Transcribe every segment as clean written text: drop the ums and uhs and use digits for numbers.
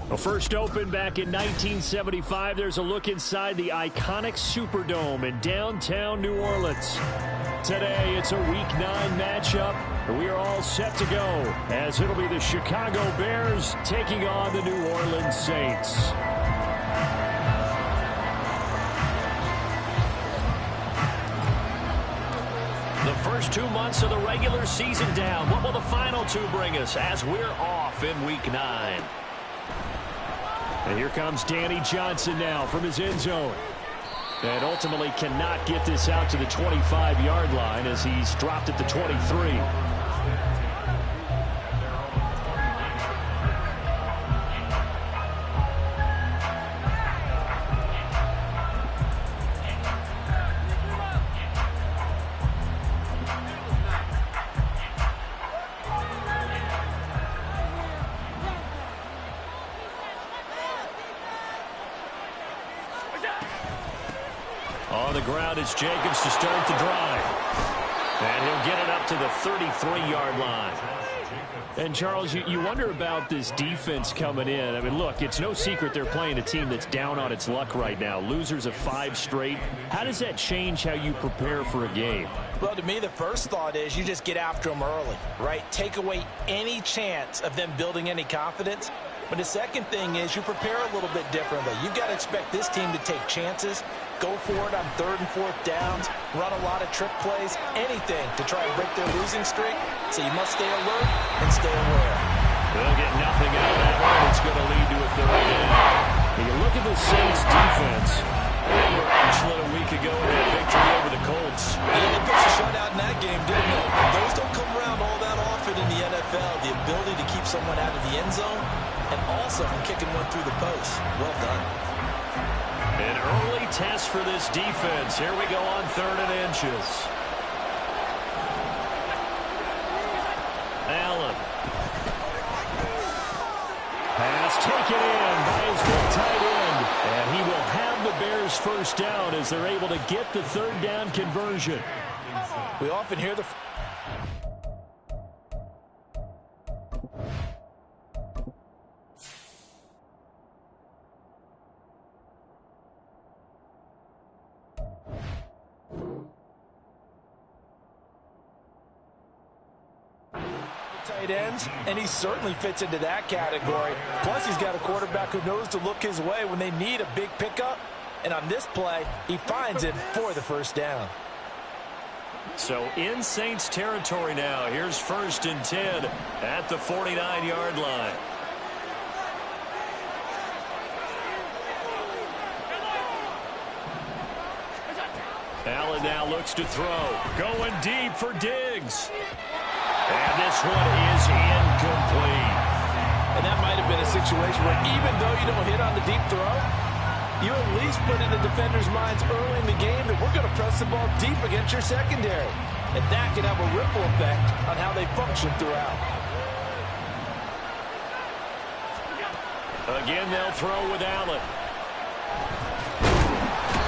Well, first opened back in 1975, there's a look inside the iconic Superdome in downtown New Orleans. Today, it's a Week 9 matchup. We are all set to go, as it'll be the Chicago Bears taking on the New Orleans Saints. The first 2 months of the regular season down. What will the final two bring us as we're off in Week 9? And here comes Danny Johnson now from his end zone. And ultimately cannot get this out to the 25-yard line as he's dropped at the 23. On the ground is Jacobs to start the drive. And he'll get it up to the 33-yard line. And, Charles, you wonder about this defense coming in. I mean, look, it's no secret they're playing a team that's down on its luck right now. Losers of 5 straight. How does that change how you prepare for a game? Well, to me, the first thought is you just get after them early, right? Take away any chance of them building any confidence. But the second thing is you prepare a little bit differently. You've got to expect this team to take chances, go for it on 3rd and 4th downs, run a lot of trick plays, anything to try and break their losing streak. So you must stay alert and stay aware. They'll get nothing out of that one. It's going to lead to a 3rd down. When you look at the Saints defense, they were excellent a week ago in their victory over the Colts. Yeah, they pitched a shutout in that game, didn't they? Those don't come around all that often in the NFL. The ability to keep someone out of the end zone and also from kicking one through the post. Well done. An early test for this defense. Here we go on 3rd and inches. Allen. Pass taken in by his good tight end. And he will have the Bears first down as they're able to get the 3rd down conversion. We often hear the... tight ends, and he certainly fits into that category. Plus, he's got a quarterback who knows to look his way when they need a big pickup. And on this play, he finds it for the first down. So in Saints territory now. Here's 1st and 10 at the 49-yard line. Allen now looks to throw. Going deep for Diggs. And this one is incomplete. And that might have been a situation where even though you don't hit on the deep throw, you at least put in the defenders' minds early in the game that we're going to press the ball deep against your secondary. And that can have a ripple effect on how they function throughout. Again, they'll throw with Allen.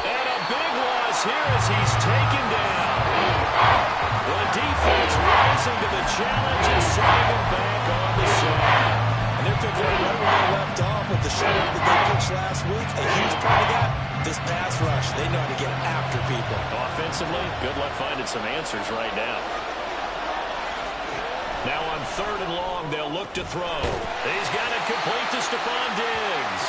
And a big loss here as he's taken down. The defense rising to the challenge and sending him back on the side. And they're picking up right where they left off with the shutout that they pitched last week. A huge part of that, this pass rush. They know how to get after people. Offensively, good luck finding some answers right now. Now on 3rd and long, they'll look to throw. He's got it complete to Stephon Diggs.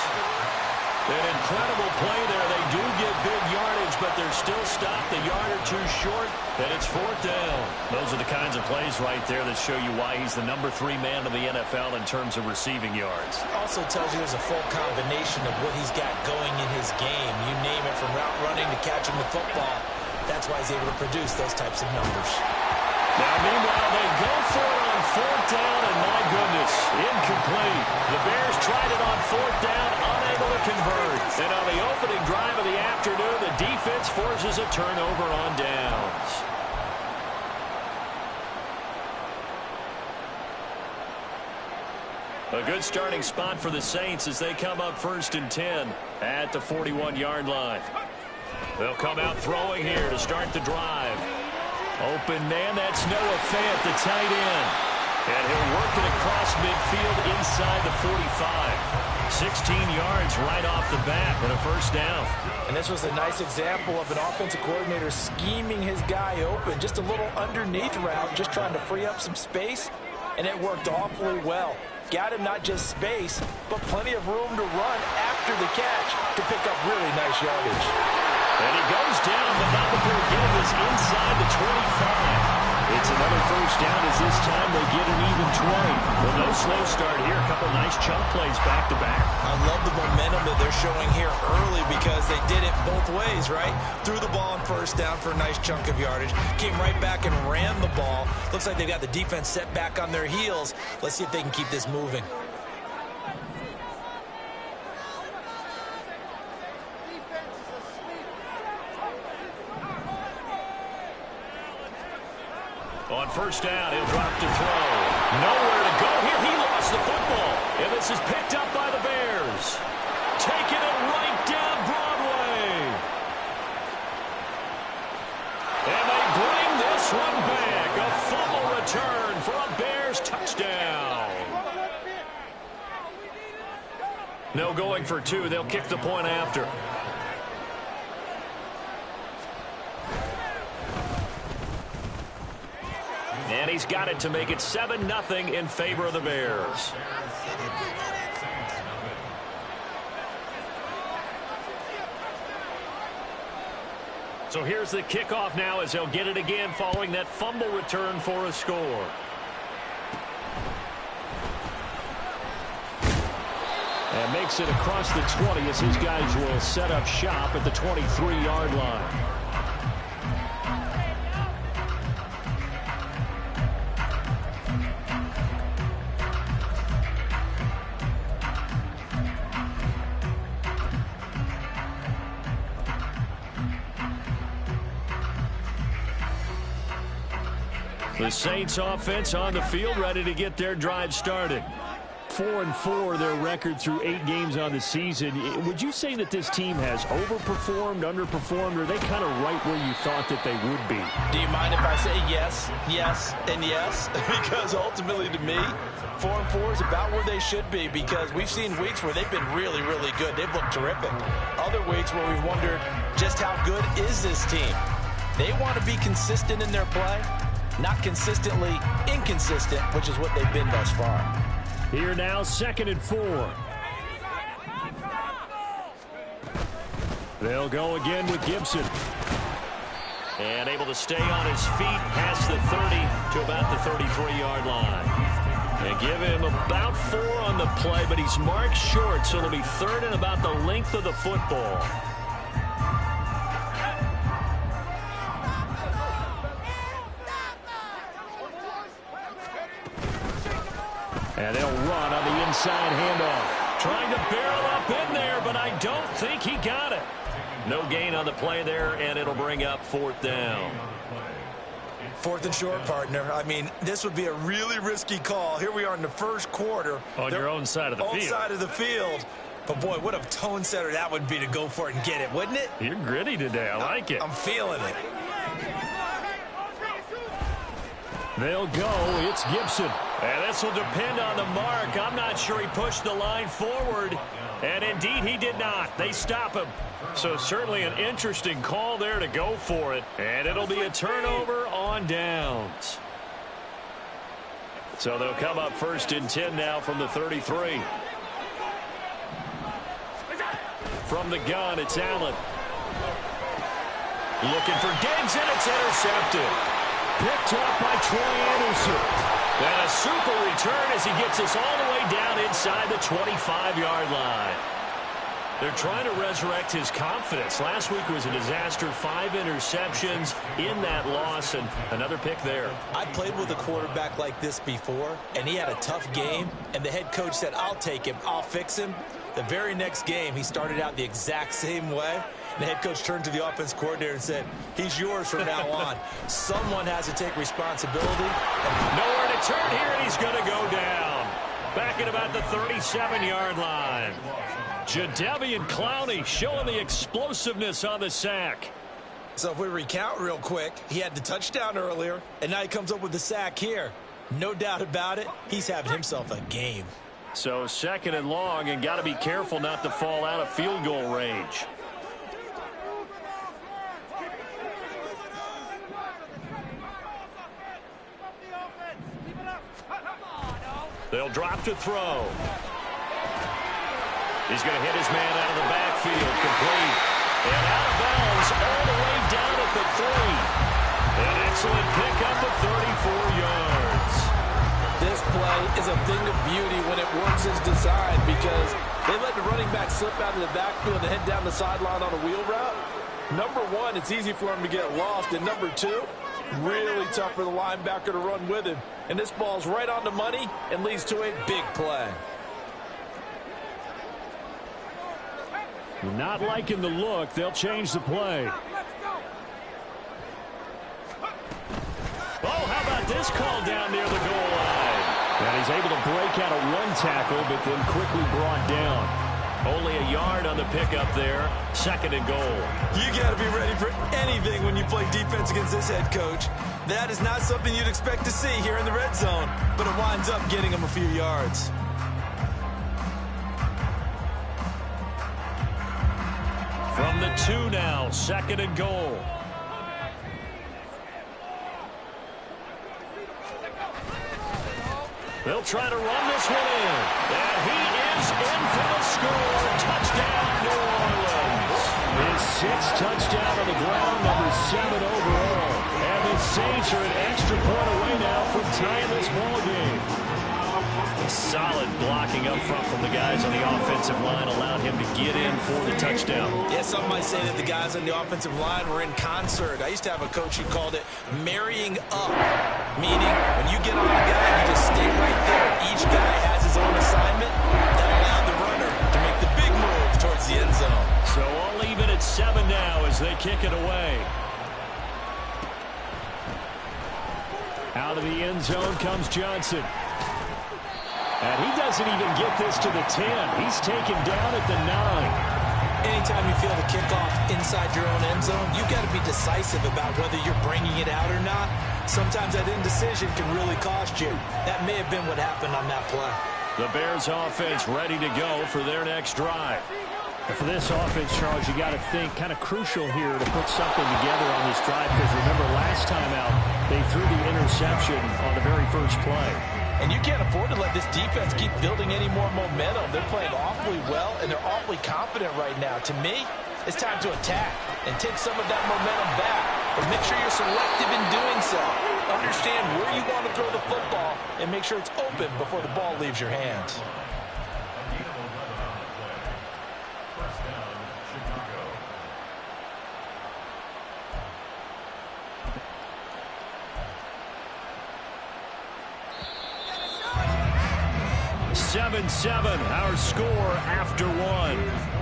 An incredible play there. They do get big yardage, but they're still stopped a yard or 2 short, and it's 4th down. Those are the kinds of plays right there that show you why he's the number 3 man in the NFL in terms of receiving yards. Also tells you there's a full combination of what he's got going in his game. You name it, from route running to catching the football. That's why he's able to produce those types of numbers. Now, meanwhile, they go for it on 4th down, and my goodness, incomplete. The Bears tried it on 4th down, unable to convert. And on the opening drive of the afternoon, the defense forces a turnover on downs. A good starting spot for the Saints as they come up 1st and 10 at the 41-yard line. They'll come out throwing here to start the drive. Open man, that's Noah Fant, the tight end. And he'll work it across midfield inside the 45. 16 yards right off the bat and a first down. And this was a nice example of an offensive coordinator scheming his guy open. Just a little underneath route, just trying to free up some space, and it worked awfully well. Got him not just space, but plenty of room to run after the catch to pick up really nice yardage. And he goes down, but not before getting this inside the 25. It's another first down as this time they get an even 20. Well, no slow start here. A couple nice chunk plays back-to-back. I love the momentum that they're showing here early because they did it both ways, right? Threw the ball on first down for a nice chunk of yardage. Came right back and ran the ball. Looks like they've got the defense set back on their heels. Let's see if they can keep this moving. On first down, he'll drop to throw. Nowhere to go here. He lost the football. And this is picked up by the Bears. Taking it right down Broadway. And they bring this one back. A fumble return for a Bears touchdown. No going for two. They'll kick the point after. And he's got it to make it 7-0 in favor of the Bears. So here's the kickoff now as they'll get it again following that fumble return for a score. And makes it across the 20 as his guys will set up shop at the 23-yard line. The Saints offense on the field ready to get their drive started. 4-4 their record through 8 games on the season. Would you say that this team has overperformed, underperformed, or are they kind of right where you thought that they would be? Do you mind if I say yes, yes, and yes? Because ultimately to me, 4-4 is about where they should be because we've seen weeks where they've been really, really good. They've looked terrific. Other weeks where we've wondered just how good is this team. They want to be consistent in their play. Not consistently inconsistent, which is what they've been thus far. Here now, 2nd and 4. They'll go again with Gibson. And able to stay on his feet past the 30 to about the 33-yard line. And give him about 4 on the play, but he's marked short, so it'll be 3rd and about the length of the football. And they'll run on the inside handoff. Trying to barrel up in there, but I don't think he got it. No gain on the play there, and it'll bring up 4th down. 4th and short, partner. I mean, this would be a really risky call. Here we are in the first quarter. On your own side of the field. Own side of the field. But, boy, what a tone setter that would be to go for it and get it, wouldn't it? You're gritty today. I like it. I'm feeling it. They'll go. It's Gibson. And this will depend on the mark. I'm not sure he pushed the line forward. And indeed, he did not. They stop him. So certainly an interesting call there to go for it. And it'll be a turnover on downs. So they'll come up 1st and 10 now from the 33. From the gun, it's Allen. Looking for Diggs, and it's intercepted. Picked up by Troy Anderson. And a super return as he gets us all the way down inside the 25-yard line. They're trying to resurrect his confidence. Last week was a disaster. 5 interceptions in that loss, and another pick there. I played with a quarterback like this before, and he had a tough game, and the head coach said, I'll take him, I'll fix him. The very next game, he started out the exact same way. The head coach turned to the offense coordinator and said, he's yours from now on. Someone has to take responsibility. Nowhere to turn here, and he's going to go down. Back at about the 37-yard line. Jadeveon Clowney showing the explosiveness on the sack. So if we recount real quick, he had the touchdown earlier, and now he comes up with the sack here. No doubt about it. He's having himself a game. So 2nd and long, and got to be careful not to fall out of field goal range. They'll drop to throw. He's going to hit his man out of the backfield. Complete. And out of bounds all the way down at the 3. An excellent pickup of 34 yards. This play is a thing of beauty when it works as designed because they let the running back slip out of the backfield and head down the sideline on a wheel route. Number one, it's easy for him to get lost. And number two, really tough for the linebacker to run with him. And this ball's right on the money and leads to a big play. Not liking the look. They'll change the play. Oh, how about this call down near the goal line? And he's able to break out of one tackle, but then quickly brought down. Only a yard on the pickup there. 2nd and goal. You got to be ready for anything when you play defense against this head coach. That is not something you'd expect to see here in the red zone, but it winds up getting him a few yards. From the 2 now, 2nd and goal. They'll try to run this one in. And he is in for the score. Touchdown, New Orleans. His 6th touchdown on the ground, number 7 overall. And the Saints are an extra point away now from tying this ball game. Solid blocking up front from the guys on the offensive line allowed him to get in for the touchdown. Yeah, some might say that the guys on the offensive line were in concert. I used to have a coach who called it marrying up, meaning when you get on a guy, you just stay right there. Each guy has his own assignment. That allowed the runner to make the big move towards the end zone. So all even at 7 now as they kick it away. Out of the end zone comes Johnson. And he doesn't even get this to the 10. He's taken down at the 9. Anytime you feel the kickoff inside your own end zone, you've got to be decisive about whether you're bringing it out or not. Sometimes that indecision can really cost you. That may have been what happened on that play. The Bears offense ready to go for their next drive. And for this offense, Charles, you got to think kind of crucial here to put something together on this drive because remember last time out, they threw the interception on the very first play. And you can't afford to let this defense keep building any more momentum. They're playing awfully well, and they're awfully confident right now. To me, it's time to attack and take some of that momentum back. But make sure you're selective in doing so. Understand where you want to throw the football and make sure it's open before the ball leaves your hands. Seven, our score after 1.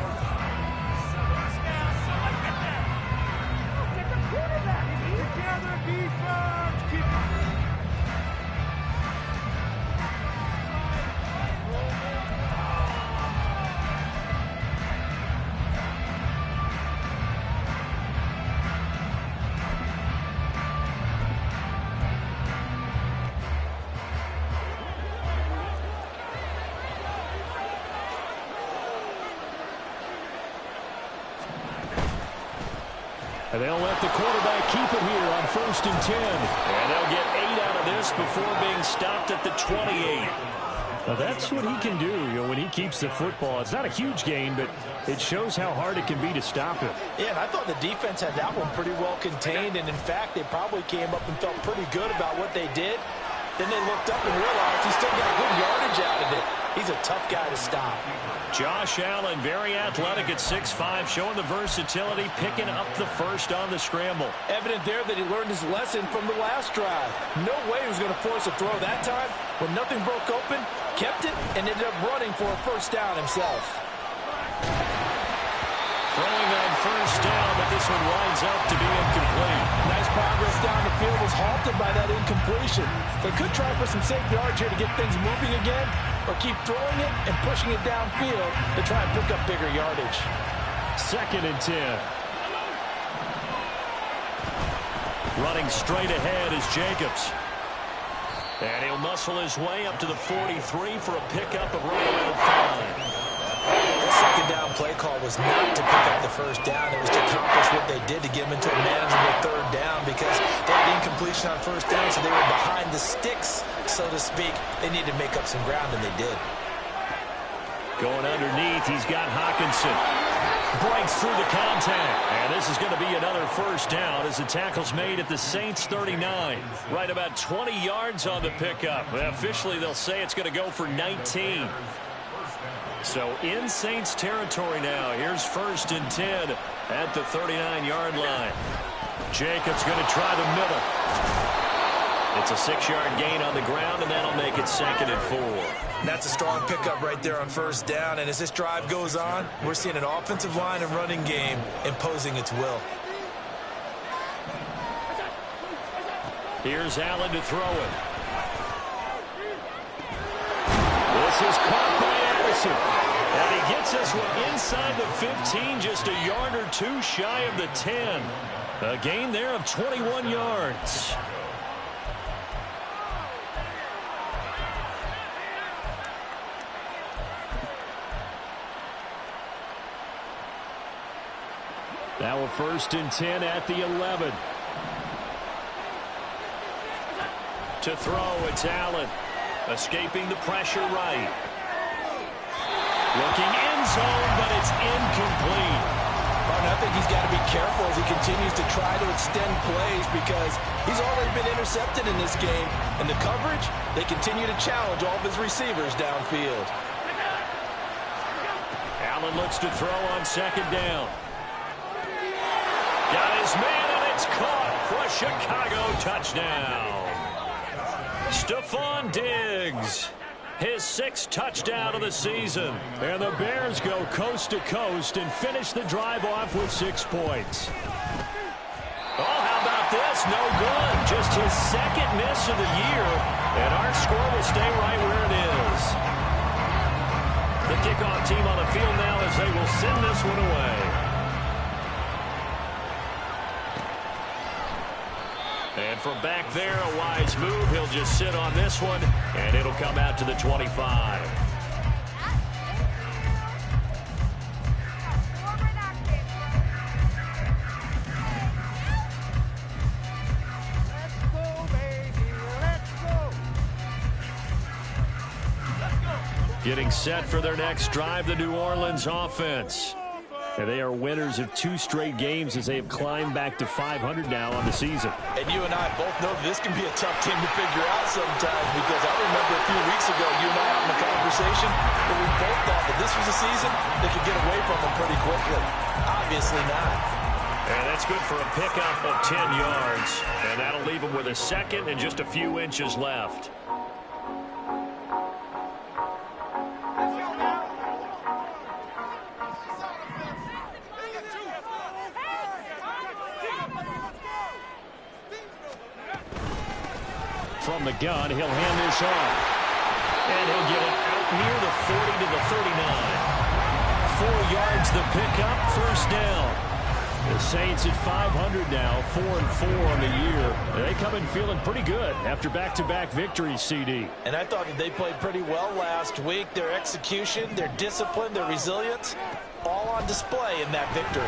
And they'll let the quarterback keep it here on 1st and 10. And they'll get 8 out of this before being stopped at the 28. Now that's what he can do, when he keeps the football. It's not a huge gain, but it shows how hard it can be to stop him. Yeah, and I thought the defense had that one pretty well contained. And, in fact, they probably came up and felt pretty good about what they did. Then they looked up and realized he still got good yardage out of it. He's a tough guy to stop. Josh Allen, very athletic at 6'5", showing the versatility, picking up the first on the scramble. Evident there that he learned his lesson from the last drive. No way he was going to force a throw that time. When nothing broke open, kept it, and ended up running for a first down himself. Throwing on first down, but this one winds up to be incomplete. Nice progress down the field was halted by that incompletion. They could try for some safe yards here to get things moving again, or keep throwing it and pushing it downfield to try and pick up bigger yardage. 2nd and 10. Running straight ahead is Jacobs. And he'll muscle his way up to the 43 for a pickup of right around 5. The second down play call was not to pick up the first down. It was to accomplish what they did to get them into a manageable third down because they had incompletion on first down, so they were behind the sticks, so to speak. They needed to make up some ground, and they did. Going underneath, he's got Hawkinson. Breaks through the contact. And this is going to be another first down as the tackle's made at the Saints 39. Right about 20 yards on the pickup. Officially, they'll say it's going to go for 19. So in Saints territory now. Here's 1st and 10 at the 39-yard line. Jacobs going to try the middle. It's a 6-yard gain on the ground, and that'll make it 2nd and 4. That's a strong pickup right there on first down. And as this drive goes on, we're seeing an offensive line and running game imposing its will. Here's Allen to throw it. This is caught by Addison. And he gets this one inside the 15, just a yard or two shy of the 10. A gain there of 21 yards. Now a 1st and 10 at the 11. To throw, it's Allen. Escaping the pressure right. Looking end zone, but it's incomplete. I think he's got to be careful as he continues to try to extend plays because he's already been intercepted in this game. And the coverage, they continue to challenge all of his receivers downfield. Allen looks to throw on 2nd down. Got his man, and it's caught for a Chicago touchdown. Stephon Diggs, his 6th touchdown of the season. And the Bears go coast to coast and finish the drive off with 6 points. Oh, how about this? No good. Just his 2nd miss of the year. And our score will stay right where it is. The kickoff team on the field now as they will send this one away. And from back there, a wise move. He'll just sit on this one, and it'll come out to the 25. Getting set for their next drive, the New Orleans offense. And they are winners of 2 straight games as they have climbed back to 500 now on the season. And you and I both know this can be a tough team to figure out sometimes because I remember a few weeks ago, you and I having a conversation that we both thought that this was a season that could get away from them pretty quickly. Obviously not. And that's good for a pickup of 10 yards. And that'll leave them with a 2nd and just a few inches left. From the gun, he'll hand this off. And he'll get it out near the 40 to the 39. 4 yards the pickup, 1st down. The Saints at 500 now, 4-4 on the year. They come in feeling pretty good after back-to-back victories, CD. And I thought that they played pretty well last week. Their execution, their discipline, their resilience, all on display in that victory.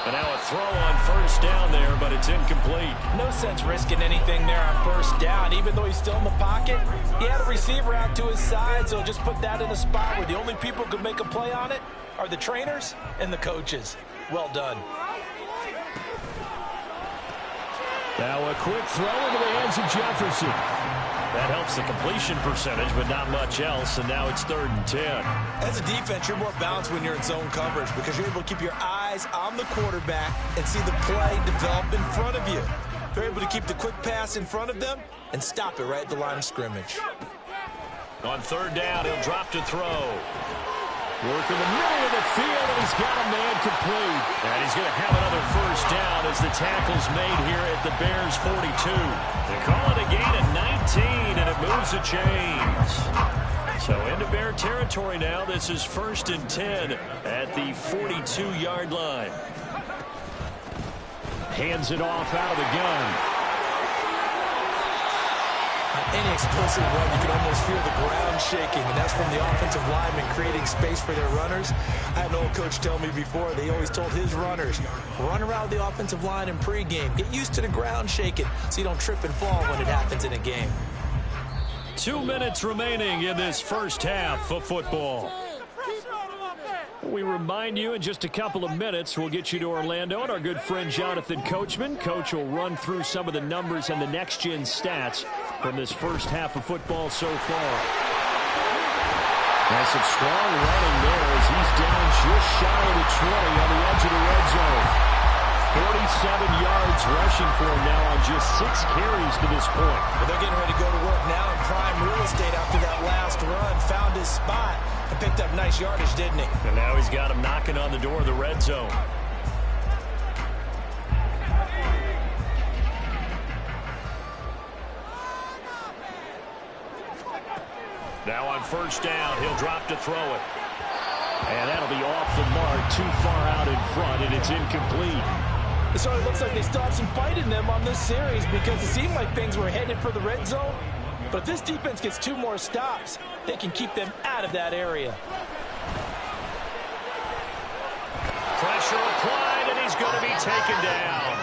And now a throw on 1st down there, but it's incomplete. No sense risking anything there on 1st down. Even though he's still in the pocket, he had a receiver out to his side, so just put that in a spot where the only people who could make a play on it are the trainers and the coaches. Well done. Now a quick throw into the hands of Jefferson. That helps the completion percentage, but not much else, and now it's 3rd and 10. As a defense, you're more balanced when you're in zone coverage because you're able to keep your eyes on the quarterback and see the play develop in front of you. They're able to keep the quick pass in front of them and stop it right at the line of scrimmage. On 3rd down, he'll drop to throw. Working the middle of the field, and he's got a man complete. And he's going to have another 1st down as the tackle's made here at the Bears' 42. They call it a gain of 19, and it moves the chains. So into Bear territory now. This is 1st and 10 at the 42-yard line. Hands it off out of the gun. Any explosive run, you can almost feel the ground shaking, and that's from the offensive linemen creating space for their runners. I had an old coach tell me before, they always told his runners, run around the offensive line in pregame. Get used to the ground shaking so you don't trip and fall when it happens in a game. 2 minutes remaining in this first half of football. We remind you in just a couple of minutes we'll get you to Orlando and our good friend Jonathan Coachman. Coach will run through some of the numbers and the next-gen stats from this first half of football so far. And some strong running there as he's down just shy of the 20 on the edge of the red zone. 47 yards rushing for him now on just 6 carries to this point. But they're getting ready to go to work now in prime real estate after that last run. Found his spot and picked up nice yardage, didn't he? And now he's got him knocking on the door of the red zone. Now on first down, he'll drop to throw it. And that'll be off the mark, too far out in front, and it's incomplete. So it looks like they still have some fight in them on this series because it seemed like things were headed for the red zone. But if this defense gets 2 more stops, they can keep them out of that area. Pressure applied, and he's going to be taken down.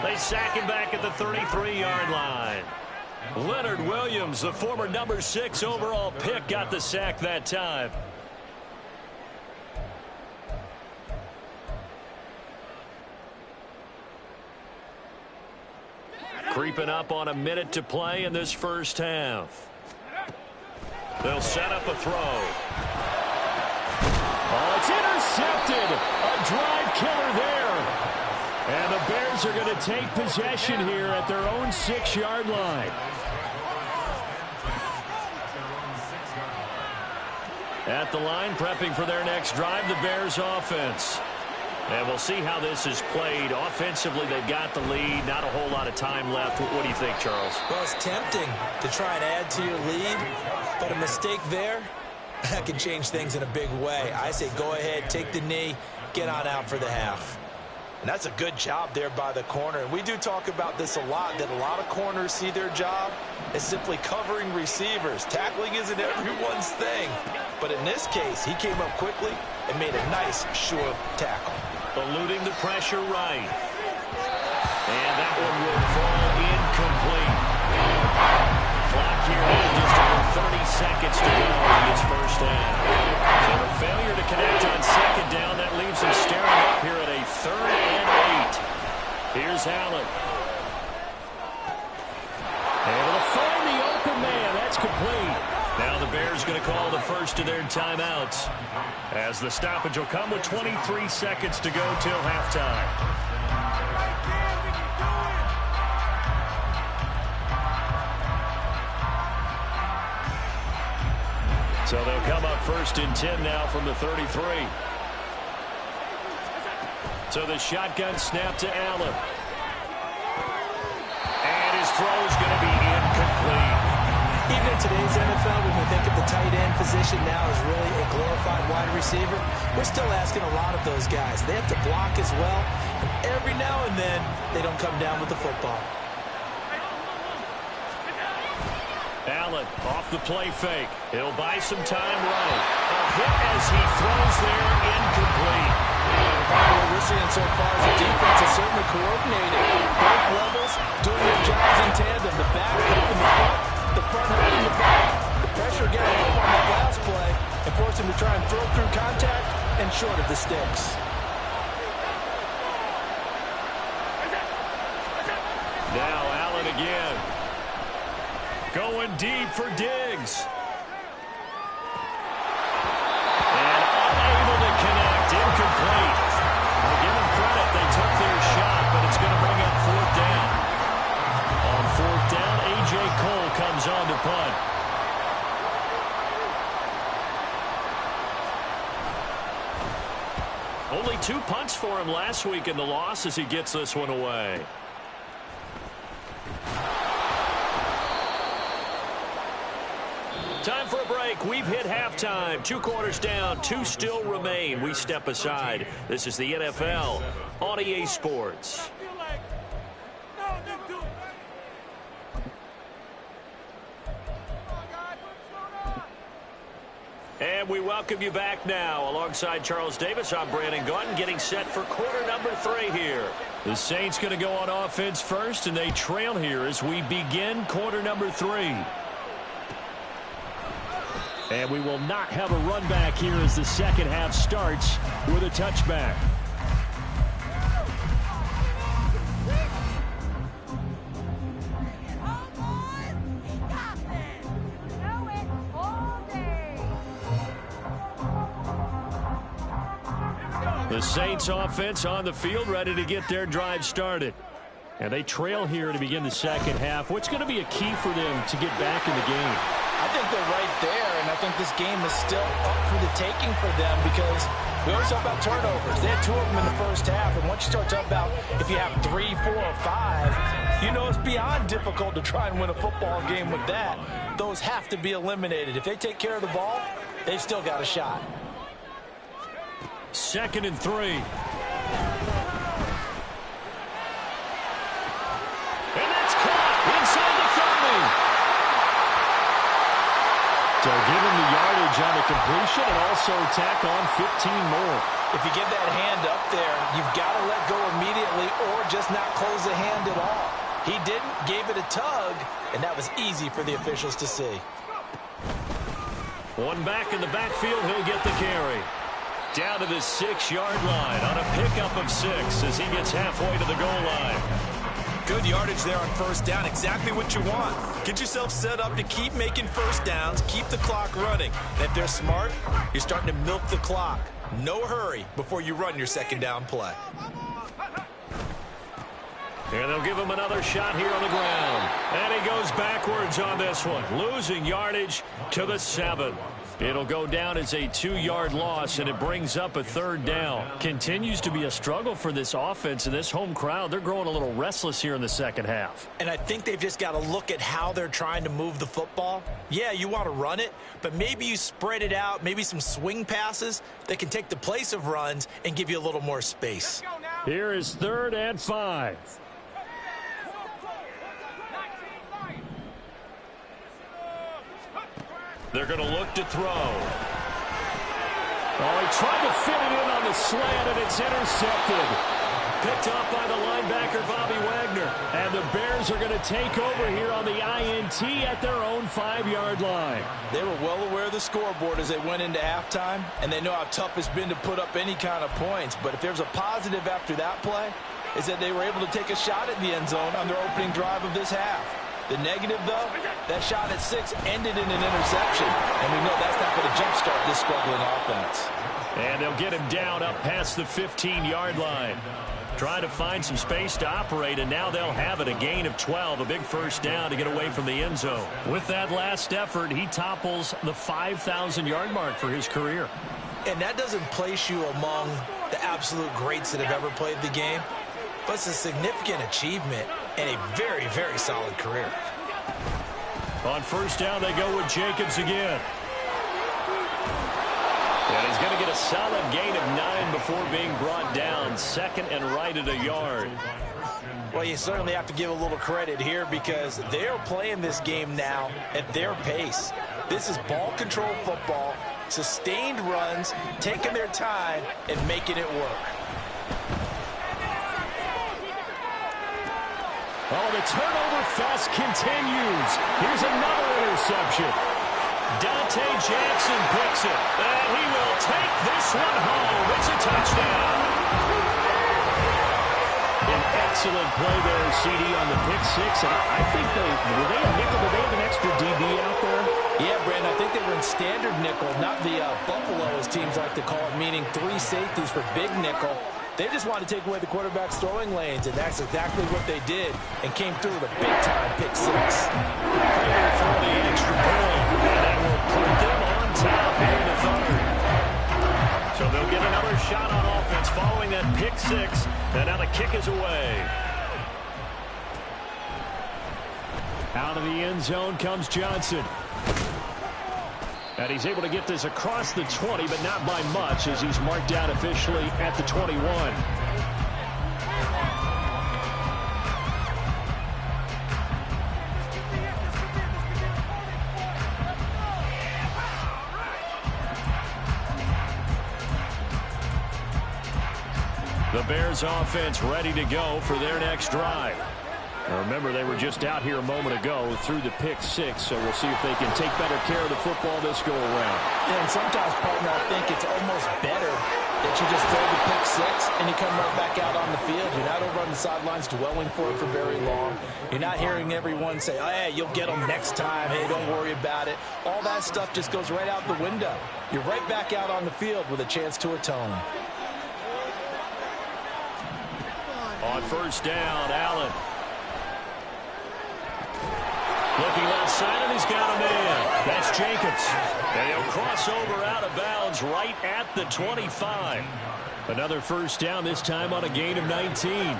They sack him back at the 33-yard line. Leonard Williams, the former number 6 overall pick, got the sack that time. Creeping up on a minute to play in this first half. They'll set up a throw. Oh, it's intercepted. A drive killer there. And the Bears are going to take possession here at their own 6-yard line. At the line, prepping for their next drive, the Bears offense. And we'll see how this is played. Offensively, they've got the lead. Not a whole lot of time left. What do you think, Charles? Well, it's tempting to try and add to your lead, but a mistake there, that can change things in a big way. I say go ahead, take the knee, get on out for the half. And that's a good job there by the corner. And we do talk about this a lot, that a lot of corners see their job as simply covering receivers. Tackling isn't everyone's thing. But in this case, he came up quickly and made a nice, sure tackle. Eluding the pressure right. And that one will fall incomplete. Clock here in, just over 30 seconds to go in this first half. So a failure to connect on second down. That leaves him staring up here at a 3rd and 8. Here's Allen. Able to find the open man. That's complete. Now the Bears going to call the first of their timeouts, as the stoppage will come with 23 seconds to go till halftime. So they'll come up 1st and 10 now from the 33. So the shotgun snap to Allen. And his throw is going to be incomplete. Even in today's NFL, when we think of the tight end position now as really a glorified wide receiver, we're still asking a lot of those guys. They have to block as well, and every now and then, they don't come down with the football. Allen off the play fake. He'll buy some time right. A hit as he throws there, incomplete. What we're seeing so far is the defense is certainly coordinated. Both levels doing their jobs in tandem. The back helping the front helping the back. The pressure getting up on that last play and force him to try and throw through contact and short of the sticks. Now Allen again. Going deep for Diggs. And unable to connect. Incomplete. I'll give them credit. They took their shot, but it's going to bring up 4th down. On 4th down, A.J. Cole comes on to punt. Only 2 punts for him last week in the loss as he gets this one away. Time for a break. We've hit halftime. 2 quarters down. 2 still remain. We step aside. This is the NFL on EA Sports. We welcome you back now. Alongside Charles Davis, I'm Brandon Gaudin, getting set for quarter number 3 here. The Saints going to go on offense first, and they trail here as we begin quarter number 3. And we will not have a run back here as the second half starts with a touchback. The Saints offense on the field, ready to get their drive started. And they trail here to begin the second half. What's going to be a key for them to get back in the game? I think they're right there, and I think this game is still up for the taking for them because we always talk about turnovers. They had 2 of them in the first half, and once you start talking about if you have 3, 4, or 5, you know it's beyond difficult to try and win a football game with that. Those have to be eliminated. If they take care of the ball, they've still got a shot. 2nd and 3. And that's caught inside the 30. So give him the yardage on the completion and also tack on 15 more. If you get that hand up there, you've got to let go immediately or just not close the hand at all. He didn't, gave it a tug, and that was easy for the officials to see. One back in the backfield, he'll get the carry. Down to the 6-yard line on a pickup of 6 as he gets halfway to the goal line. Good yardage there on first down. Exactly what you want. Get yourself set up to keep making first downs, keep the clock running. And if they're smart, you're starting to milk the clock. No hurry before you run your second down play. And they'll give him another shot here on the ground. And he goes backwards on this one, losing yardage to the 7. It'll go down as a 2-yard loss, and it brings up a 3rd down. Continues to be a struggle for this offense and this home crowd. They're growing a little restless here in the second half. And I think they've just got to look at how they're trying to move the football. Yeah, you want to run it, but maybe you spread it out, maybe some swing passes that can take the place of runs and give you a little more space. Here is 3rd and 5. They're going to look to throw. Oh, he tried to fit it in on the slant, and it's intercepted. Picked off by the linebacker, Bobby Wagner. And the Bears are going to take over here on the INT at their own 5-yard line. They were well aware of the scoreboard as they went into halftime, and they know how tough it's been to put up any kind of points. But if there's a positive after that play, is that they were able to take a shot at the end zone on their opening drive of this half. The negative, though, that shot at 6 ended in an interception. And we know that's not going to jumpstart this struggling offense. And they'll get him down up past the 15-yard line. Trying to find some space to operate, and now they'll have it. A gain of 12, a big first down to get away from the end zone. With that last effort, he topples the 5,000-yard mark for his career. And that doesn't place you among the absolute greats that have ever played the game. But it's a significant achievement and a very, very solid career. On first down, they go with Jacobs again. And he's going to get a solid gain of 9 before being brought down. 2nd and right at a yard. Well, you certainly have to give a little credit here because they're playing this game now at their pace. This is ball control football, sustained runs, taking their time, and making it work. Oh, the turnover fest continues. Here's another interception. Dante Jackson picks it, and he will take this one home. It's a touchdown. An excellent play there, CD, on the pick 6. And I think were they a nickel? Did they have an extra DB out there? Yeah, Brandon, I think they were in standard nickel, not the Buffalo, as teams like to call it, meaning 3 safeties for big nickel. They just wanted to take away the quarterback's throwing lanes, and that's exactly what they did and came through with a big-time pick 6. Clear for the extra point, and that will put them on top here in the 3rd. So they'll get another shot on offense following that pick 6, and now the kick is away. Out of the end zone comes Johnson. And he's able to get this across the 20, but not by much, as he's marked out officially at the 21. The Bears offense ready to go for their next drive. Now remember, they were just out here a moment ago through the pick six, so we'll see if they can take better care of the football this go around. Yeah, and sometimes, partner, I think it's almost better that you just throw the pick six and you come right back out on the field. You're not over on the sidelines dwelling for it for very long. You're not hearing everyone say, oh, hey, you'll get them next time. Hey, don't worry about it. All that stuff just goes right out the window. You're right back out on the field with a chance to atone. On first down, Allen. Looking left side, and he's got a man. That's Jacobs. And he'll cross over out of bounds right at the 25. Another first down, this time on a gain of 19.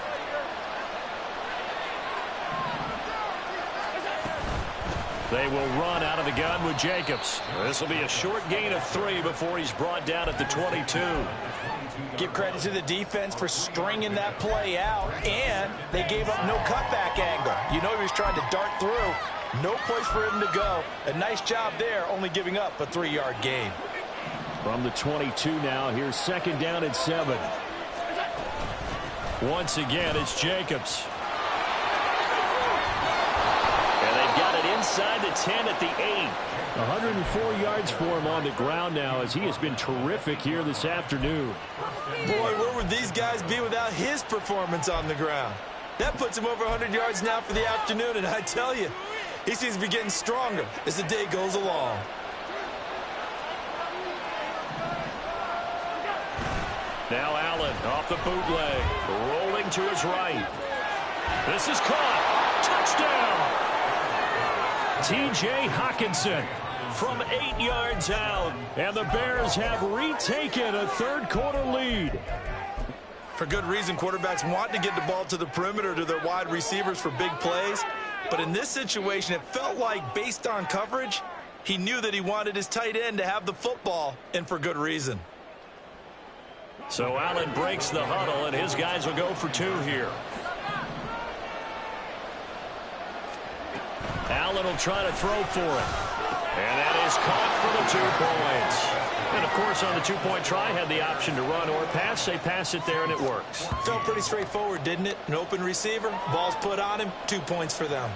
They will run out of the gun with Jacobs. This will be a short gain of 3 before he's brought down at the 22. Give credit to the defense for stringing that play out, and they gave up no cutback angle. You know he was trying to dart through. No place for him to go. A nice job there, only giving up a 3-yard gain. From the 22 now, here's second down and 7. Once again, it's Jacobs. And they've got it inside the 10 at the 8. 104 yards for him on the ground now, as he has been terrific here this afternoon. Boy, where would these guys be without his performance on the ground? That puts him over 100 yards now for the afternoon, and I tell you, he seems to be getting stronger as the day goes along. Now Allen off the bootleg, rolling to his right. This is caught. Touchdown! T.J. Hockenson from 8 yards out, and the Bears have retaken a third-quarter lead. For good reason, quarterbacks want to get the ball to the perimeter to their wide receivers for big plays. But in this situation, it felt like, based on coverage, he knew that he wanted his tight end to have the football, and for good reason. So Allen breaks the huddle, and his guys will go for 2 here. Allen will try to throw for it. And that is caught for the 2 points. And, of course, on the 2-point try, had the option to run or pass. They pass it there, and it works. Felt pretty straightforward, didn't it? An open receiver, ball's put on him, 2 points for them.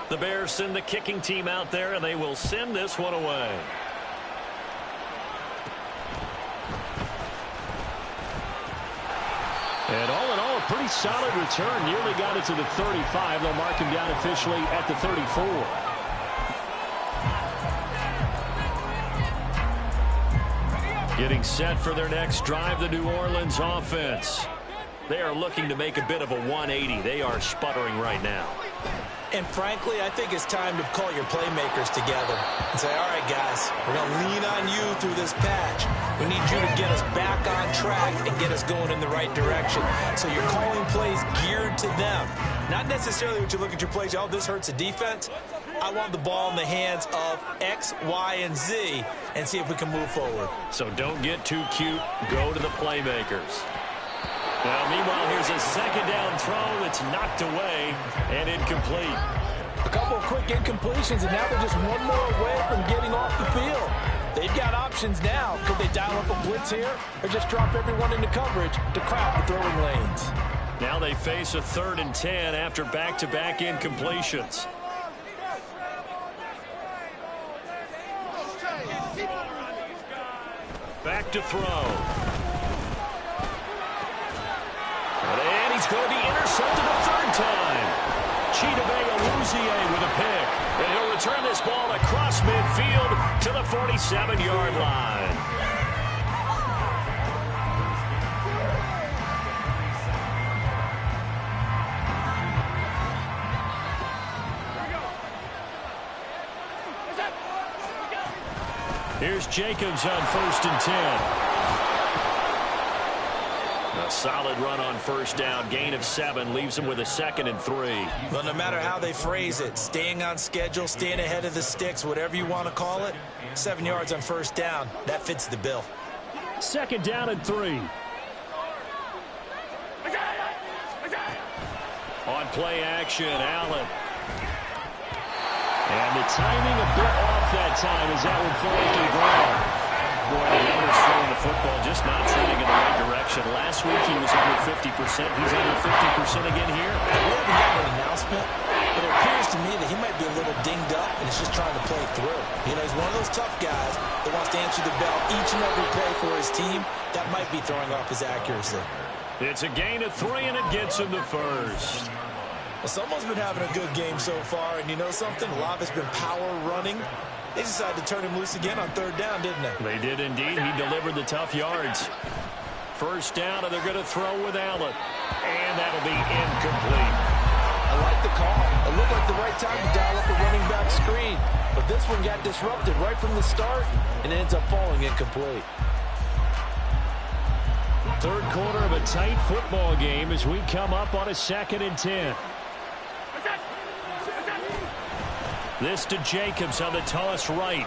The Bears send the kicking team out there, and they will send this one away. And all in all, a pretty solid return. Nearly got it to the 35. They'll mark him down officially at the 34. Getting set for their next drive, the New Orleans offense. They are looking to make a bit of a 180. They are sputtering right now. And frankly, I think it's time to call your playmakers together and say, all right, guys, we're going to lean on you through this patch. We need you to get us back on track and get us going in the right direction. So you're calling plays geared to them. Not necessarily what you look at your plays, oh, this hurts the defense. I want the ball in the hands of X, Y, and Z and see if we can move forward. So don't get too cute. Go to the playmakers. Now, meanwhile, here's a second down throw that's knocked away and incomplete. A couple of quick incompletions, and now they're just one more away from getting off the field. They've got options now. Could they dial up a blitz here or just drop everyone into coverage to crowd the throwing lanes? Now they face a 3rd and 10 after back-to-back incompletions. Back to throw. And he's going to be intercepted a 3rd time. Chidobe Awuzie with a pick. And he'll return this ball across midfield to the 47-yard line. Here's Jacobs on 1st and 10. A solid run on first down. Gain of 7 leaves him with a 2nd and 3. Well, no matter how they phrase it, staying on schedule, staying ahead of the sticks, whatever you want to call it, 7 yards on first down, that fits the bill. 2nd down and 3. On play action, Allen. And the timing a bit off that time as that one falls to the ground. boy, the numbers throwing the football just not trending in the right direction. Last week he was under 50%. He's under 50% again here. We haven't gotten an announcement, but it appears to me that he might be a little dinged up and is just trying to play through. You know, he's one of those tough guys that wants to answer the bell each and every play for his team. That might be throwing off his accuracy. It's a gain of 3, and it gets him the first. Well, someone's been having a good game so far, and you know something? A lot of it's been power running. They decided to turn him loose again on 3rd down, didn't they? They did indeed. He delivered the tough yards. First down, and they're going to throw with Allen. And that'll be incomplete. I like the call. It looked like the right time to dial up a running back screen. But this one got disrupted right from the start, and it ends up falling incomplete. Third quarter of a tight football game as we come up on a 2nd and 10. This to Jacobs on the toss right.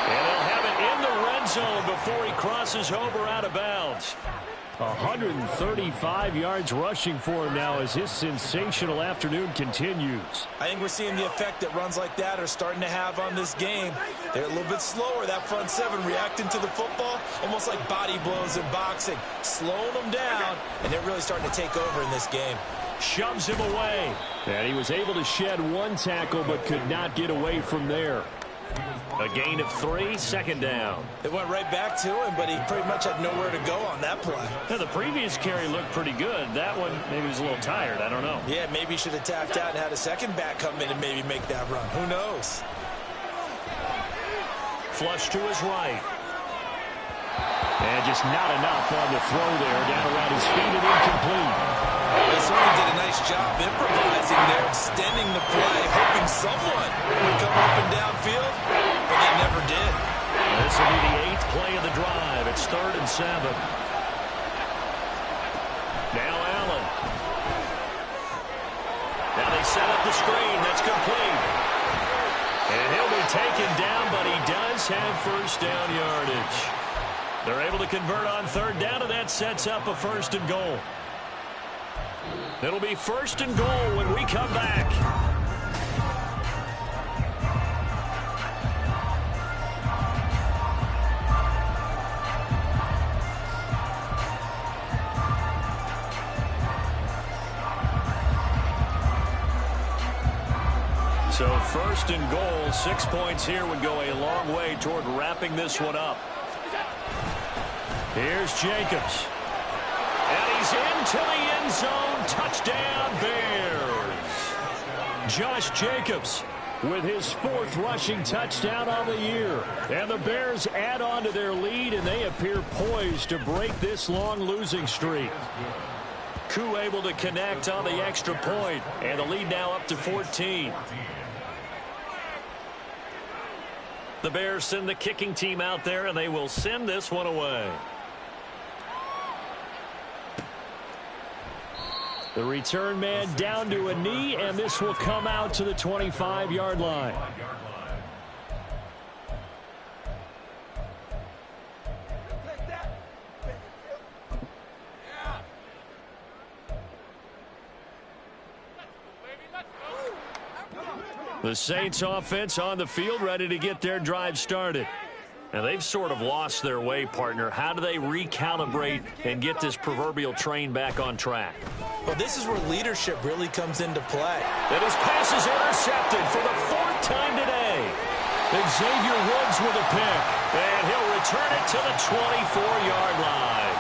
And they'll have it in the red zone before he crosses over out of bounds. 135 yards rushing for him now as his sensational afternoon continues. I think we're seeing the effect that runs like that are starting to have on this game. They're a little bit slower, that front 7, reacting to the football, almost like body blows in boxing, slowing them down, and they're really starting to take over in this game. Shoves him away. And he was able to shed 1 tackle but could not get away from there. A gain of 3, 2nd down. They went right back to him, but he pretty much had nowhere to go on that play. Now, the previous carry looked pretty good. That one, maybe he was a little tired. I don't know. Yeah, maybe he should have tapped out and had a second back come in and maybe make that run. Who knows? Flush to his right. And just not enough on the throw there. Down around his feet and incomplete. They certainly did a nice job improvising there, extending the play, hoping someone would come up and downfield, but they never did. This will be the 8th play of the drive. It's 3rd and 7. Now Allen. Now they set up the screen. That's complete. And he'll be taken down, but he does have first down yardage. They're able to convert on 3rd down, and that sets up a 1st and goal. It'll be 1st and goal when we come back. So 1st and goal, 6 points here would go a long way toward wrapping this one up. Here's Jacobs. And he's into the end zone. Touchdown, Bears. Josh Jacobs with his 4th rushing touchdown on the year. And the Bears add on to their lead, and they appear poised to break this long losing streak. Koo able to connect on the extra point, and the lead now up to 14. The Bears send the kicking team out there, and they will send this one away. The return man down to a knee, and this will come out to the 25-yard line. The Saints offense on the field, ready to get their drive started. Now, they've sort of lost their way, partner. How do they recalibrate and get this proverbial train back on track? Well, this is where leadership really comes into play. And his pass is intercepted for the 4th time today. Xavier Woods with a pick. And he'll return it to the 24-yard line.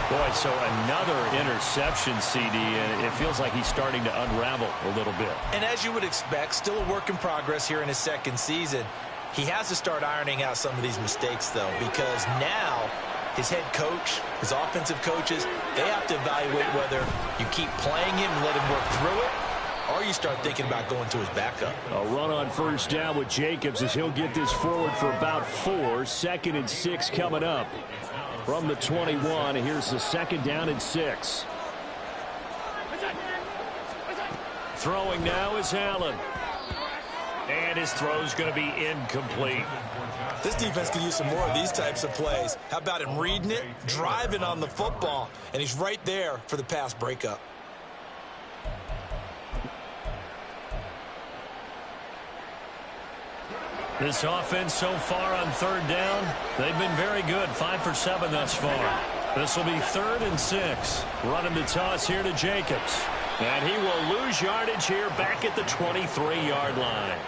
Boy, so another interception, CD, and it feels like he's starting to unravel a little bit. And as you would expect, still a work in progress here in his 2nd season. He has to start ironing out some of these mistakes, though, because now his head coach, his offensive coaches, they have to evaluate whether you keep playing him and let him work through it, or you start thinking about going to his backup. A run on 1st down with Jacobs as he'll get this forward for about 4. 2nd and 6 coming up. From the 21, here's the 2nd down and 6. Throwing now is Allen. And his throw's going to be incomplete. This defense could use some more of these types of plays. How about him reading it, driving on the football, and he's right there for the pass breakup. This offense so far on third down, they've been very good. 5 for 7 thus far. This will be 3rd and 6. Running the toss here to Jacobs. And he will lose yardage here back at the 23-yard line.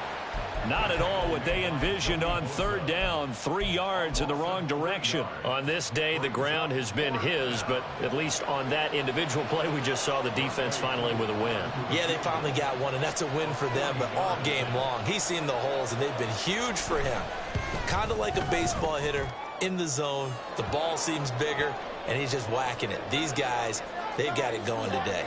Not at all what they envisioned on third down. 3 yards in the wrong direction. On this day, the ground has been his, but at least on that individual play, we just saw the defense finally with a win. Yeah, they finally got one, and that's a win for them, but all game long, he's seen the holes, and they've been huge for him. Kind of like a baseball hitter in the zone. The ball seems bigger, and he's just whacking it. These guys, they've got it going today.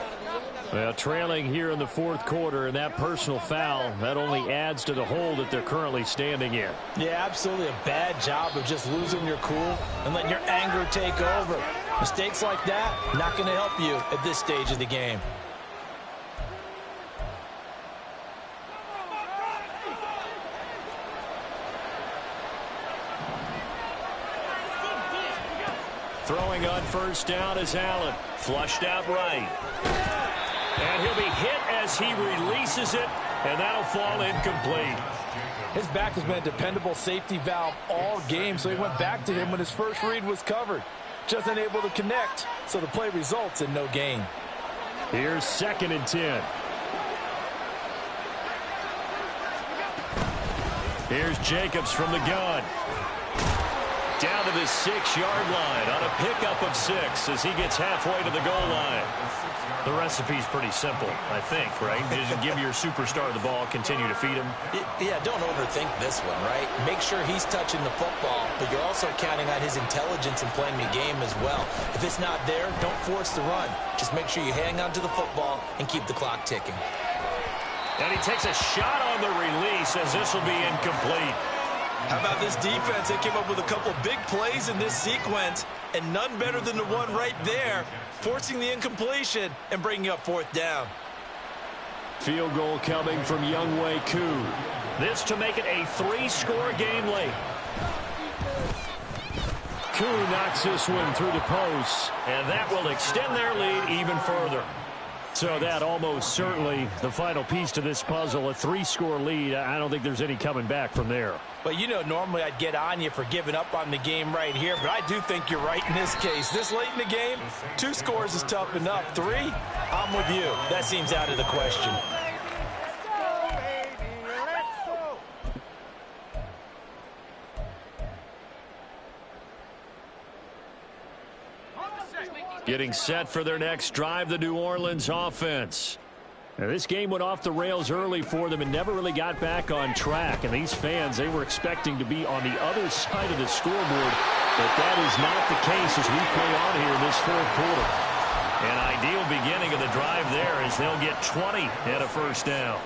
Well, trailing here in the 4th quarter, and that personal foul, that only adds to the hole that they're currently standing in. Yeah, absolutely a bad job of just losing your cool and letting your anger take over. Mistakes like that, not going to help you at this stage of the game. Throwing on first down is Allen. Flushed out right. And he'll be hit as he releases it, and that'll fall incomplete. His back has been a dependable safety valve all game, so he went back to him when his first read was covered. Just unable to connect, so the play results in no gain. Here's 2nd and 10. Here's Jacobs from the gun. Down to the 6-yard line on a pickup of 6 as he gets halfway to the goal line. The recipe's pretty simple, I think, right? Just give your superstar the ball, continue to feed him. Yeah, don't overthink this one, right? Make sure he's touching the football, but you're also counting on his intelligence and playing the game as well. If it's not there, don't force the run. Just make sure you hang on to the football and keep the clock ticking. And he takes a shot on the release as this will be incomplete. How about this defense? They came up with a couple big plays in this sequence, and none better than the one right there, forcing the incompletion and bringing up 4th down. Field goal coming from Younghoe Koo. This to make it a 3-score game late. Koo knocks this one through the post, and that will extend their lead even further. So that almost certainly the final piece to this puzzle, a 3-score lead. I don't think there's any coming back from there. But, you know, normally I'd get on you for giving up on the game right here, but I do think you're right in this case. This late in the game, 2 scores is tough enough. 3, I'm with you. That seems out of the question. Getting set for their next drive, the New Orleans offense. Now, this game went off the rails early for them and never really got back on track. And these fans, they were expecting to be on the other side of the scoreboard. But that is not the case as we play on here in this 4th quarter. An ideal beginning of the drive there as they'll get 20 and a first down.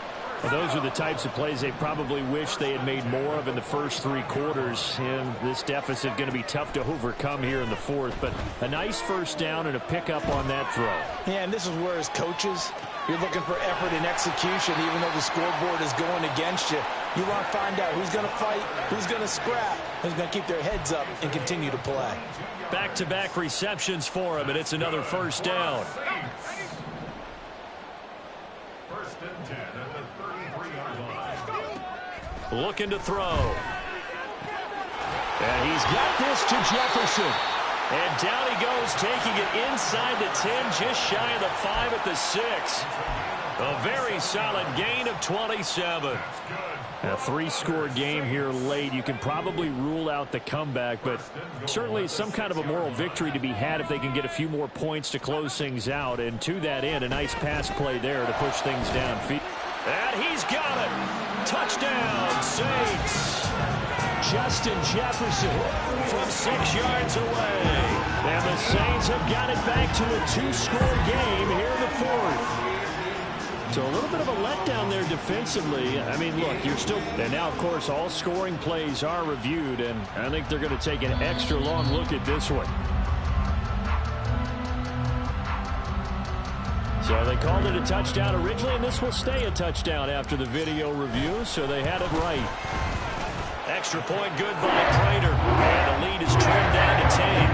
Well, those are the types of plays they probably wish they had made more of in the first 3 quarters. And this deficit going to be tough to overcome here in the 4th. But a nice first down and a pickup on that throw. Yeah, and this is where as coaches, you're looking for effort and execution even though the scoreboard is going against you. You want to find out who's going to fight, who's going to scrap, who's going to keep their heads up and continue to play. Back-to-back receptions for him, and it's another first down. Looking to throw. And he's got this to Jefferson. And down he goes, taking it inside the 10, just shy of the 5 at the 6. A very solid gain of 27. A 3-score game here late. You can probably rule out the comeback, but certainly some kind of a moral victory to be had if they can get a few more points to close things out. And to that end, a nice pass play there to push things downfield. And he's got it. Touchdown, Saints. Justin Jefferson from 6 yards away. And the Saints have got it back to a 2-score game here in the 4th. So a little bit of a letdown there defensively. I mean, look, you're still... And now, of course, all scoring plays are reviewed, and I think they're going to take an extra long look at this one. So they called it a touchdown originally, and this will stay a touchdown after the video review, so they had it right. Extra point good by Prater. And the lead is trimmed down to 10.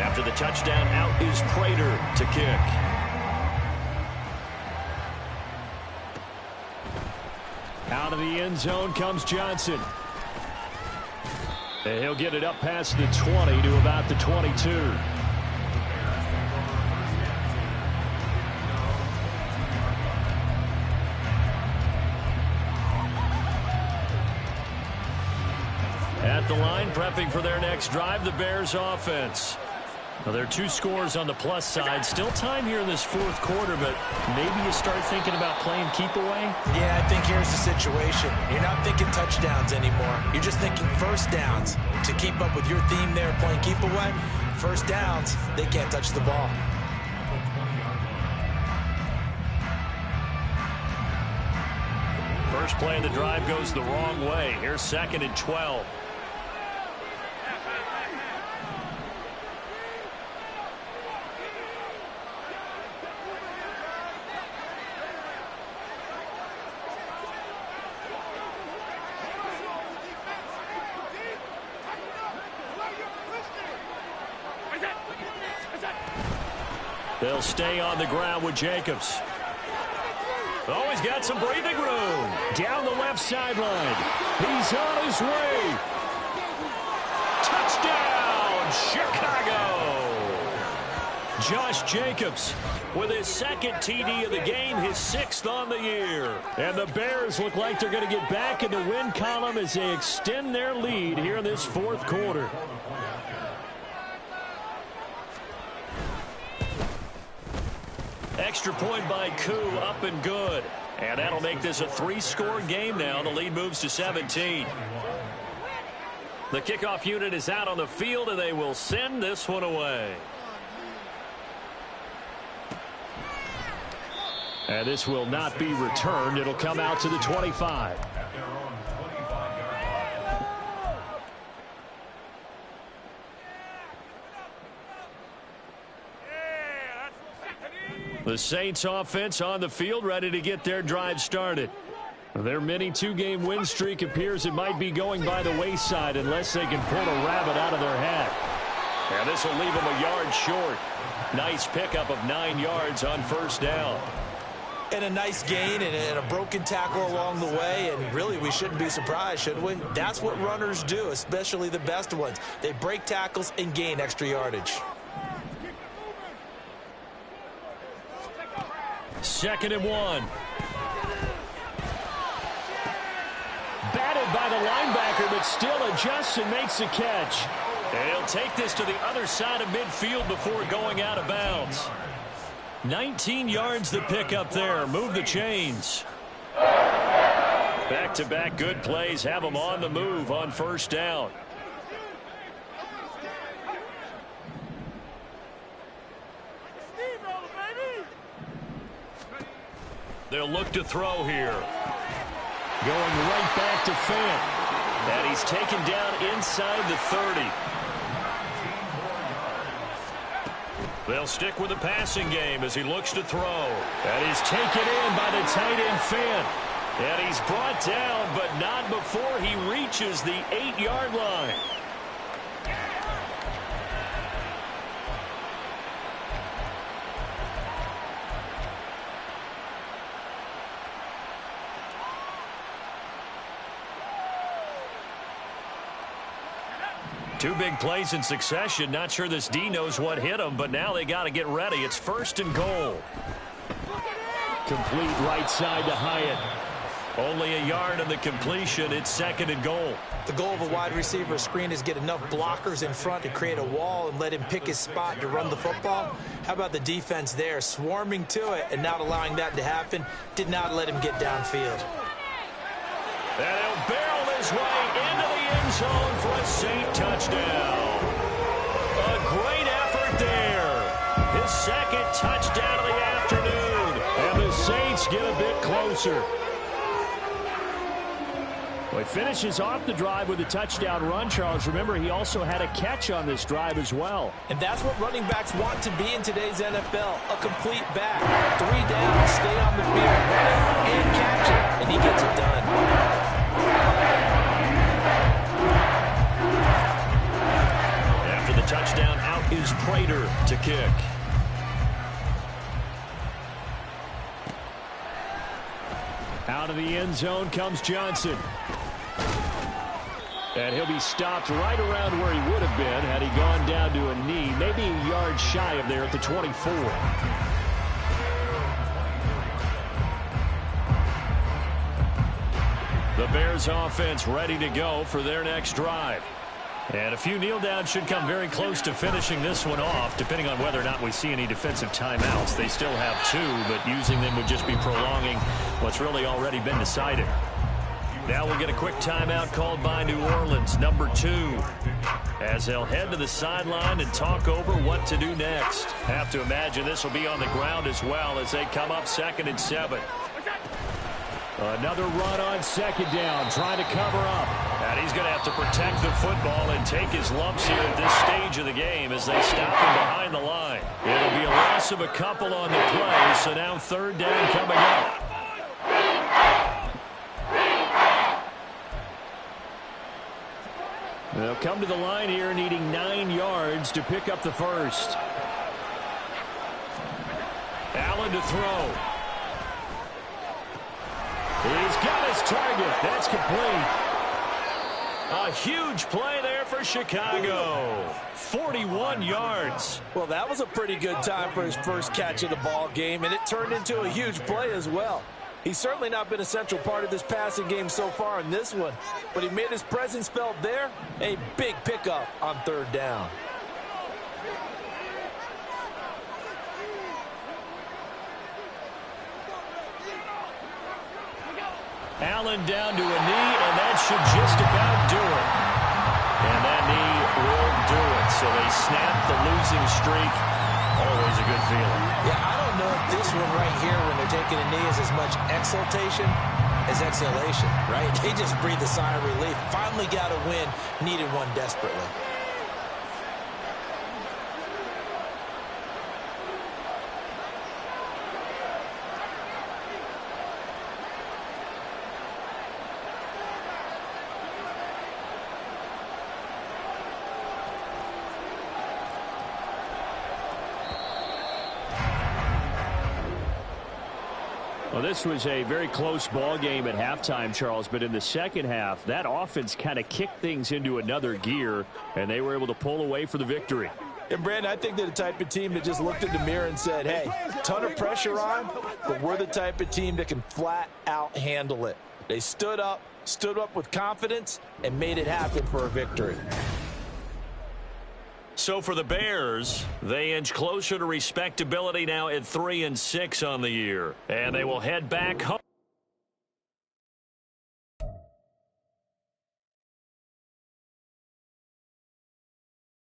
After the touchdown, out is Prater. to kick. Out of the end zone comes Johnson. And he'll get it up past the 20 to about the 22. At the line, prepping for their next drive, the Bears offense. Well, there are 2 scores on the plus side. Still time here in this fourth quarter, but maybe you start thinking about playing keep away? Yeah, I think here's the situation. You're not thinking touchdowns anymore. You're just thinking first downs. To keep up with your theme there, playing keep away, first downs, they can't touch the ball. First play of the drive goes the wrong way. Here's 2nd and 12. They'll stay on the ground with Jacobs. Oh, he's got some breathing room. Down the left sideline. He's on his way. Touchdown, Chicago. Josh Jacobs with his 2nd TD of the game, his 6th on the year. And the Bears look like they're going to get back in the win column as they extend their lead here in this fourth quarter. Extra point by Koo, up and good. And that'll make this a 3-score game now. The lead moves to 17. The kickoff unit is out on the field, and they will send this one away. And this will not be returned. It'll come out to the 25. The Saints offense on the field, ready to get their drive started. Their mini 2-game win streak appears it might be going by the wayside unless they can pull a rabbit out of their hat. And this will leave them a yard short. Nice pickup of 9 yards on first down. And a nice gain and a broken tackle along the way, and really we shouldn't be surprised, should we? That's what runners do, especially the best ones. They break tackles and gain extra yardage. 2nd and 1. Batted by the linebacker, but still adjusts and makes the catch. And he'll take this to the other side of midfield before going out of bounds. 19 yards the pickup there. Move the chains. Back-to-back good plays have them on the move on first down. They'll look to throw here. Going right back to Fant. And he's taken down inside the 30. They'll stick with the passing game as he looks to throw. And he's taken in by the tight end Fant. And he's brought down, but not before he reaches the 8-yard line. Two big plays in succession. Not sure this D knows what hit him, but now they got to get ready. It's 1st and goal. Complete right side to Hyatt. Only a yard on the completion. It's 2nd and goal. The goal of a wide receiver screen is get enough blockers in front to create a wall and let him pick his spot to run the football. How about the defense there, swarming to it and not allowing that to happen? Did not let him get downfield. And he'll barrel his way into the end zone for a Saint touchdown. A great effort there. His 2nd touchdown of the afternoon. And the Saints get a bit closer. Well, he finishes off the drive with a touchdown run, Charles. Remember, he also had a catch on this drive as well. And that's what running backs want to be in today's NFL, a complete back. 3 down, stay on the field, run it, and catch it, and he gets it done. After the touchdown, out is Prater to kick. Out of the end zone comes Johnson. And he'll be stopped right around where he would have been had he gone down to a knee, maybe a yard shy of there at the 24. The Bears offense ready to go for their next drive. And a few kneel downs should come very close to finishing this one off, depending on whether or not we see any defensive timeouts. They still have 2, but using them would just be prolonging what's really already been decided. Now we'll get a quick timeout called by New Orleans, number 2, as they'll head to the sideline and talk over what to do next. Have to imagine this will be on the ground as well as they come up 2nd and 7. Another run on 2nd down, trying to cover up. And he's going to have to protect the football and take his lumps here at this stage of the game as they stop him behind the line. It'll be a loss of a couple on the play, so now 3rd down coming up. They'll come to the line here needing 9 yards to pick up the first. Allen to throw. He's got his target. That's complete. A huge play there for Chicago. 41 yards. Well, that was a pretty good time for his first catch of the ball game, and it turned into a huge play as well. He's certainly not been a central part of this passing game so far in this one, but he made his presence felt there. A big pickup on 3rd down. Allen down to a knee, and that should just about do it. And that knee will do it. So they snap the losing streak. Always a good feeling. Yeah, I don't know if this one right here when they're taking a knee is as much exultation as exhalation, right? They just breathe a sigh of relief. Finally got a win, needed one desperately. Well, this was a very close ball game at halftime, Charles, but in the second half, that offense kind of kicked things into another gear, and they were able to pull away for the victory. And, Brandon, I think they're the type of team that just looked in the mirror and said, hey, ton of pressure on, but we're the type of team that can flat out handle it. They stood up with confidence, and made it happen for a victory. So for the Bears, they inch closer to respectability now at 3-6 on the year. And they will head back home.